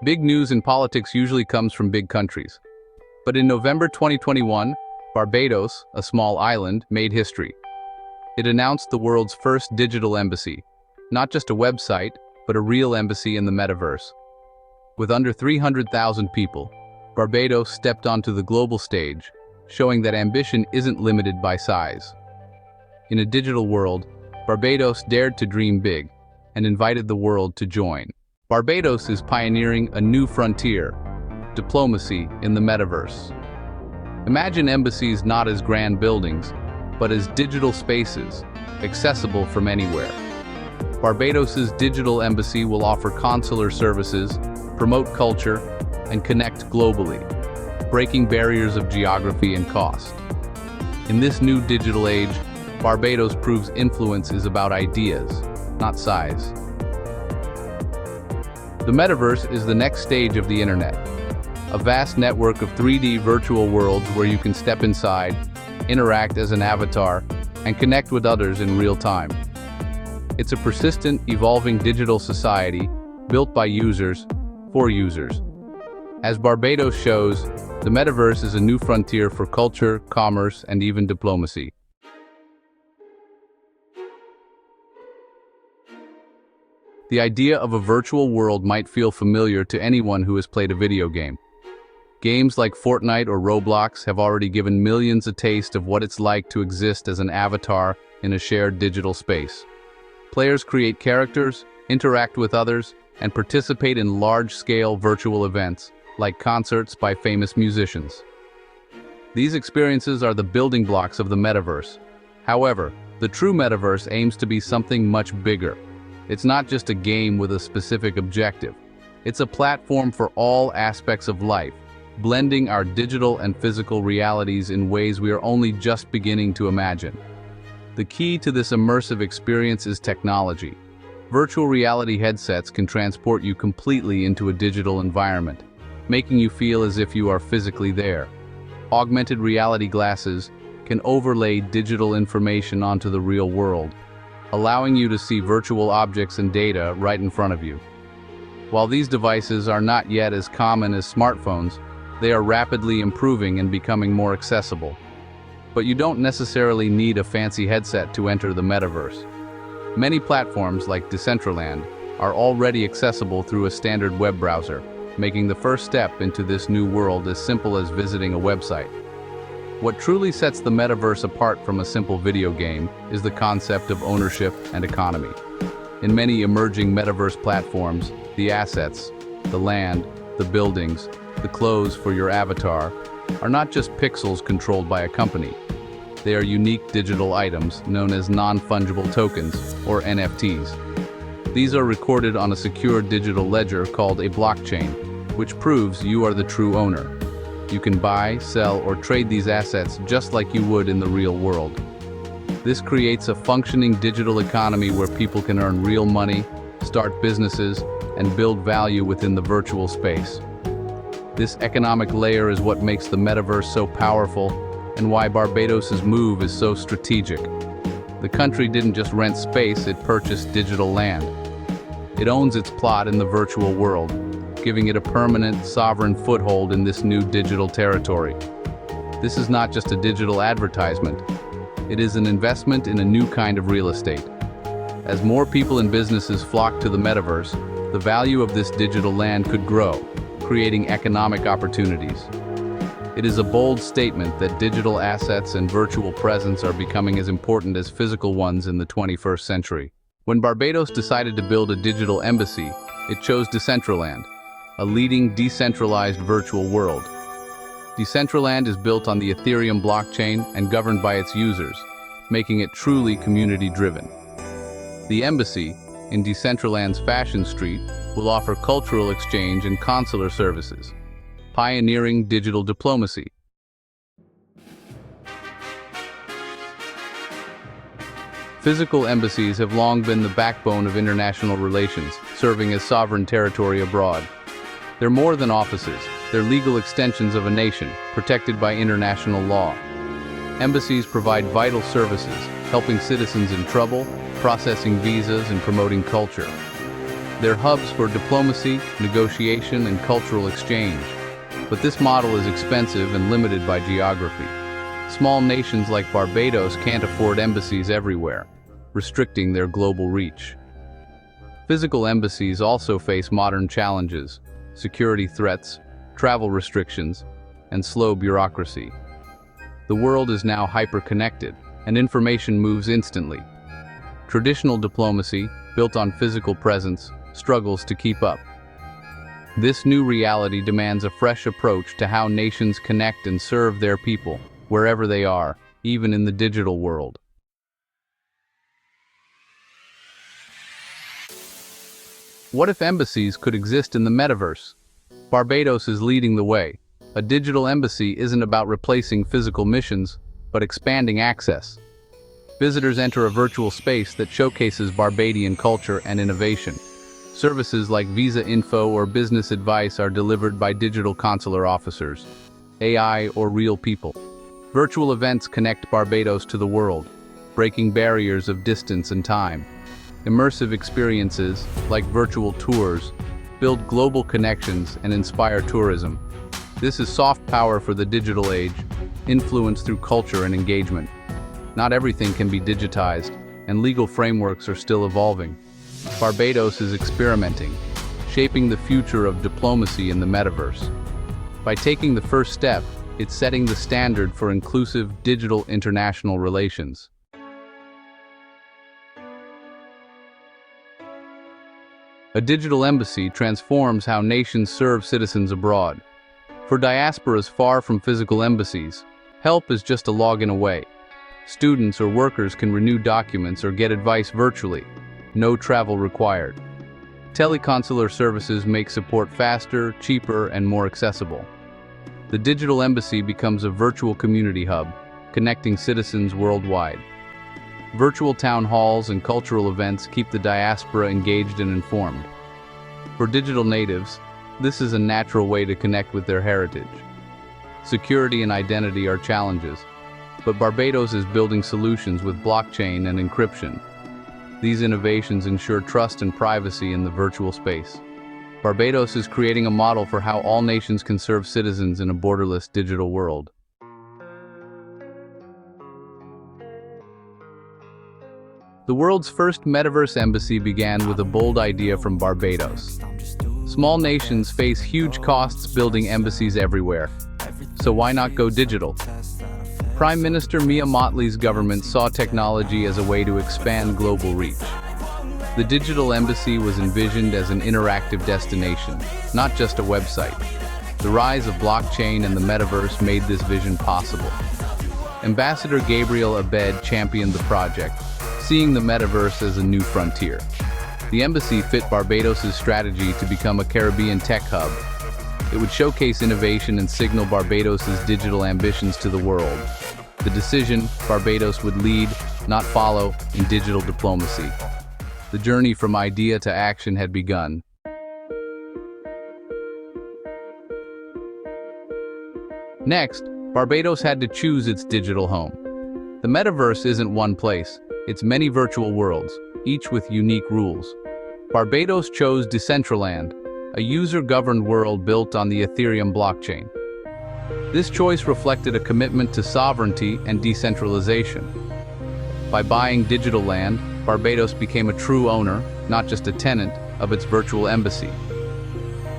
Big news in politics usually comes from big countries. But in November 2021, Barbados, a small island, made history. It announced the world's first digital embassy, not just a website, but a real embassy in the Metaverse. With under 300,000 people, Barbados stepped onto the global stage, showing that ambition isn't limited by size. In a digital world, Barbados dared to dream big and invited the world to join. Barbados is pioneering a new frontier, diplomacy in the Metaverse. Imagine embassies not as grand buildings, but as digital spaces, accessible from anywhere. Barbados's digital embassy will offer consular services, promote culture, and connect globally, breaking barriers of geography and cost. In this new digital age, Barbados proves influence is about ideas, not size. The Metaverse is the next stage of the internet, a vast network of 3D virtual worlds where you can step inside, interact as an avatar, and connect with others in real time. It's a persistent, evolving digital society built by users, for users. As Barbados shows, the Metaverse is a new frontier for culture, commerce, and even diplomacy. The idea of a virtual world might feel familiar to anyone who has played a video game. Games like Fortnite or Roblox have already given millions a taste of what it's like to exist as an avatar in a shared digital space. Players create characters, interact with others, and participate in large-scale virtual events, like concerts by famous musicians. These experiences are the building blocks of the Metaverse. However, the true Metaverse aims to be something much bigger. It's not just a game with a specific objective. It's a platform for all aspects of life, blending our digital and physical realities in ways we are only just beginning to imagine. The key to this immersive experience is technology. Virtual reality headsets can transport you completely into a digital environment, making you feel as if you are physically there. Augmented reality glasses can overlay digital information onto the real world, allowing you to see virtual objects and data right in front of you. While these devices are not yet as common as smartphones, they are rapidly improving and becoming more accessible. But you don't necessarily need a fancy headset to enter the Metaverse. Many platforms like Decentraland are already accessible through a standard web browser, making the first step into this new world as simple as visiting a website. What truly sets the Metaverse apart from a simple video game is the concept of ownership and economy. In many emerging Metaverse platforms, the assets, the land, the buildings, the clothes for your avatar are not just pixels controlled by a company. They are unique digital items known as non-fungible tokens, or NFTs. These are recorded on a secure digital ledger called a blockchain, which proves you are the true owner. You can buy, sell, or trade these assets just like you would in the real world. This creates a functioning digital economy where people can earn real money, start businesses, and build value within the virtual space. This economic layer is what makes the Metaverse so powerful and why Barbados's move is so strategic. The country didn't just rent space, it purchased digital land. It owns its plot in the virtual world, giving it a permanent, sovereign foothold in this new digital territory. This is not just a digital advertisement. It is an investment in a new kind of real estate. As more people and businesses flock to the Metaverse, the value of this digital land could grow, creating economic opportunities. It is a bold statement that digital assets and virtual presence are becoming as important as physical ones in the 21st century. When Barbados decided to build a digital embassy, it chose Decentraland, a leading decentralized virtual world. Decentraland is built on the Ethereum blockchain and governed by its users, making it truly community-driven. The embassy, in Decentraland's Fashion Street, will offer cultural exchange and consular services, pioneering digital diplomacy. Physical embassies have long been the backbone of international relations, serving as sovereign territory abroad. They're more than offices, they're legal extensions of a nation, protected by international law. Embassies provide vital services, helping citizens in trouble, processing visas, and promoting culture. They're hubs for diplomacy, negotiation, and cultural exchange. But this model is expensive and limited by geography. Small nations like Barbados can't afford embassies everywhere, restricting their global reach. Physical embassies also face modern challenges: security threats, travel restrictions, and slow bureaucracy. The world is now hyper-connected, and information moves instantly. Traditional diplomacy, built on physical presence, struggles to keep up. This new reality demands a fresh approach to how nations connect and serve their people, wherever they are, even in the digital world. What if embassies could exist in the metaverse? Barbados is leading the way. A digital embassy isn't about replacing physical missions, but expanding access. Visitors enter a virtual space that showcases Barbadian culture and innovation. Services like visa info or business advice are delivered by digital consular officers, AI or real people. Virtual events connect Barbados to the world, breaking barriers of distance and time. Immersive experiences, like virtual tours, build global connections and inspire tourism. This is soft power for the digital age, influence through culture and engagement. Not everything can be digitized, and legal frameworks are still evolving. Barbados is experimenting, shaping the future of diplomacy in the metaverse. By taking the first step, it's setting the standard for inclusive digital international relations. A digital embassy transforms how nations serve citizens abroad. For diasporas far from physical embassies, help is just a login away. Students or workers can renew documents or get advice virtually. No travel required. Teleconsular services make support faster, cheaper, and more accessible. The digital embassy becomes a virtual community hub, connecting citizens worldwide. Virtual town halls and cultural events keep the diaspora engaged and informed. For digital natives, this is a natural way to connect with their heritage. Security and identity are challenges, but Barbados is building solutions with blockchain and encryption. These innovations ensure trust and privacy in the virtual space. Barbados is creating a model for how all nations can serve citizens in a borderless digital world. The world's first metaverse embassy began with a bold idea from Barbados. Small nations face huge costs building embassies everywhere, so why not go digital? Prime Minister Mia Mottley's government saw technology as a way to expand global reach. The digital embassy was envisioned as an interactive destination, not just a website. The rise of blockchain and the metaverse made this vision possible. Ambassador Gabriel Abed championed the project, seeing the metaverse as a new frontier. The embassy fit Barbados' strategy to become a Caribbean tech hub. It would showcase innovation and signal Barbados' digital ambitions to the world. The decision, Barbados would lead, not follow, in digital diplomacy. The journey from idea to action had begun. Next, Barbados had to choose its digital home. The metaverse isn't one place, it's many virtual worlds, each with unique rules. Barbados chose Decentraland, a user-governed world built on the Ethereum blockchain. This choice reflected a commitment to sovereignty and decentralization. By buying digital land, Barbados became a true owner, not just a tenant, of its virtual embassy.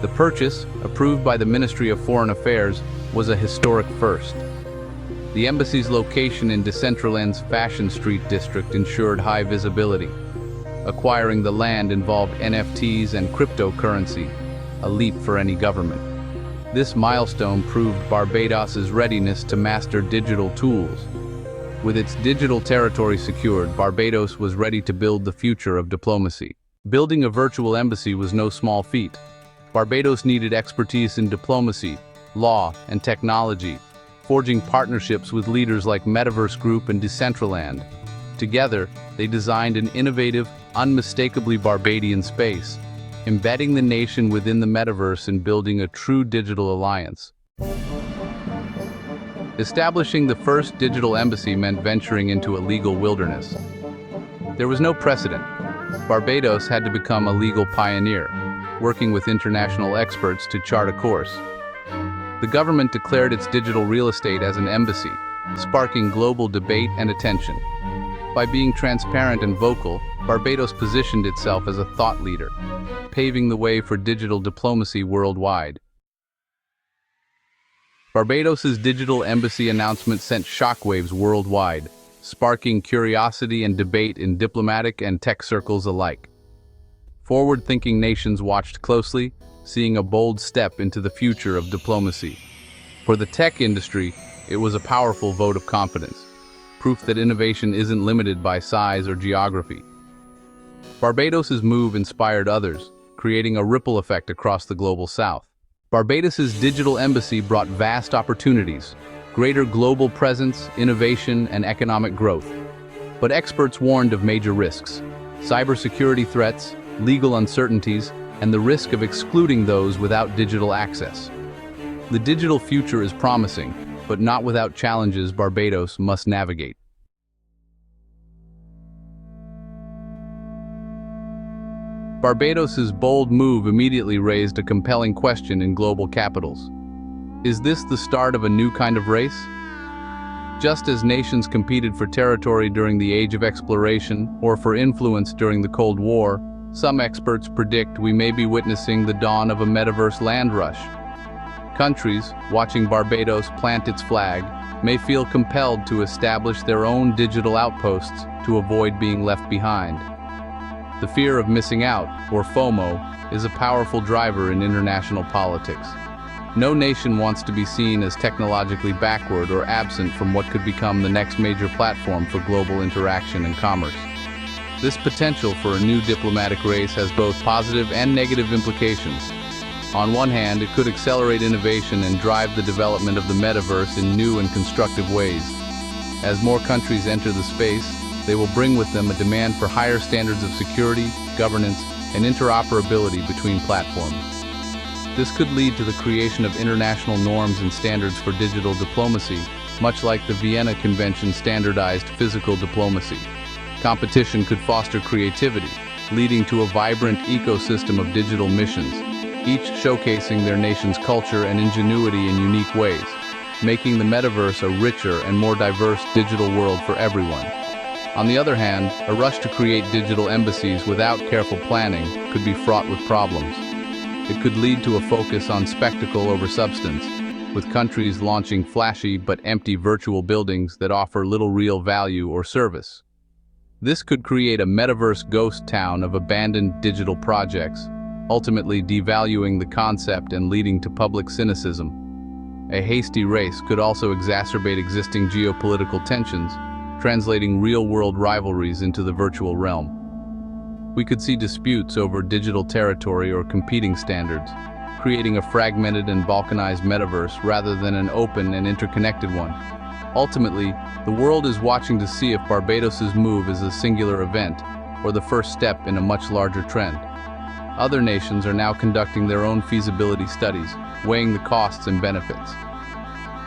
The purchase, approved by the Ministry of Foreign Affairs, was a historic first. The embassy's location in Decentraland's Fashion Street district ensured high visibility. Acquiring the land involved NFTs and cryptocurrency, a leap for any government. This milestone proved Barbados' readiness to master digital tools. With its digital territory secured, Barbados was ready to build the future of diplomacy. Building a virtual embassy was no small feat. Barbados needed expertise in diplomacy, law, and technology, forging partnerships with leaders like Metaverse Group and Decentraland. Together, they designed an innovative, unmistakably Barbadian space, embedding the nation within the metaverse and building a true digital alliance. Establishing the first digital embassy meant venturing into a legal wilderness. There was no precedent, Barbados had to become a legal pioneer, working with international experts to chart a course. The government declared its digital real estate as an embassy, sparking global debate and attention. By being transparent and vocal, Barbados positioned itself as a thought leader, paving the way for digital diplomacy worldwide. Barbados's digital embassy announcement sent shockwaves worldwide, sparking curiosity and debate in diplomatic and tech circles alike. Forward-thinking nations watched closely, seeing a bold step into the future of diplomacy. For the tech industry, it was a powerful vote of confidence, proof that innovation isn't limited by size or geography. Barbados's move inspired others, creating a ripple effect across the global south. Barbados's digital embassy brought vast opportunities, greater global presence, innovation, and economic growth. But experts warned of major risks: cybersecurity threats, legal uncertainties, and the risk of excluding those without digital access. The digital future is promising, but not without challenges Barbados must navigate. Barbados's bold move immediately raised a compelling question in global capitals. Is this the start of a new kind of race? Just as nations competed for territory during the Age of Exploration or for influence during the Cold War, some experts predict we may be witnessing the dawn of a metaverse land rush. Countries, watching Barbados plant its flag, may feel compelled to establish their own digital outposts to avoid being left behind. The fear of missing out, or FOMO, is a powerful driver in international politics. No nation wants to be seen as technologically backward or absent from what could become the next major platform for global interaction and commerce. This potential for a new diplomatic race has both positive and negative implications. On one hand, it could accelerate innovation and drive the development of the metaverse in new and constructive ways. As more countries enter the space, they will bring with them a demand for higher standards of security, governance, and interoperability between platforms. This could lead to the creation of international norms and standards for digital diplomacy, much like the Vienna Convention standardized physical diplomacy. Competition could foster creativity, leading to a vibrant ecosystem of digital missions, each showcasing their nation's culture and ingenuity in unique ways, making the metaverse a richer and more diverse digital world for everyone. On the other hand, a rush to create digital embassies without careful planning could be fraught with problems. It could lead to a focus on spectacle over substance, with countries launching flashy but empty virtual buildings that offer little real value or service. This could create a metaverse ghost town of abandoned digital projects, ultimately devaluing the concept and leading to public cynicism. A hasty race could also exacerbate existing geopolitical tensions, translating real-world rivalries into the virtual realm. We could see disputes over digital territory or competing standards, creating a fragmented and balkanized metaverse rather than an open and interconnected one. Ultimately, the world is watching to see if Barbados's move is a singular event or the first step in a much larger trend. Other nations are now conducting their own feasibility studies, weighing the costs and benefits.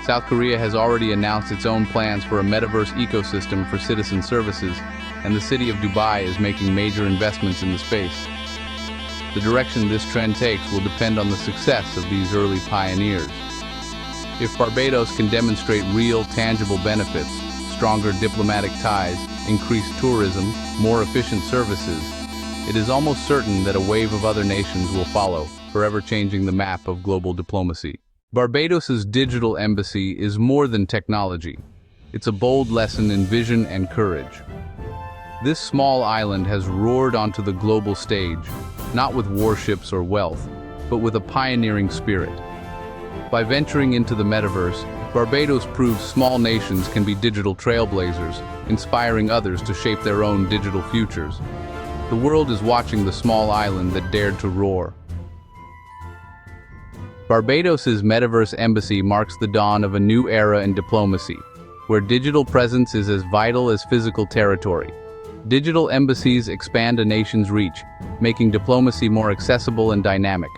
South Korea has already announced its own plans for a metaverse ecosystem for citizen services, and the city of Dubai is making major investments in the space. The direction this trend takes will depend on the success of these early pioneers. If Barbados can demonstrate real, tangible benefits, stronger diplomatic ties, increased tourism, more efficient services, it is almost certain that a wave of other nations will follow, forever changing the map of global diplomacy. Barbados's digital embassy is more than technology. It's a bold lesson in vision and courage. This small island has roared onto the global stage, not with warships or wealth, but with a pioneering spirit. By venturing into the metaverse, Barbados proves small nations can be digital trailblazers, inspiring others to shape their own digital futures. The world is watching the small island that dared to roar. Barbados's Metaverse Embassy marks the dawn of a new era in diplomacy, where digital presence is as vital as physical territory. Digital embassies expand a nation's reach, making diplomacy more accessible and dynamic.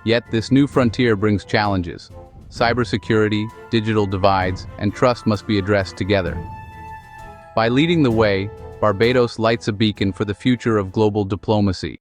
Yet this new frontier brings challenges. Cybersecurity, digital divides, and trust must be addressed together. By leading the way, Barbados lights a beacon for the future of global diplomacy.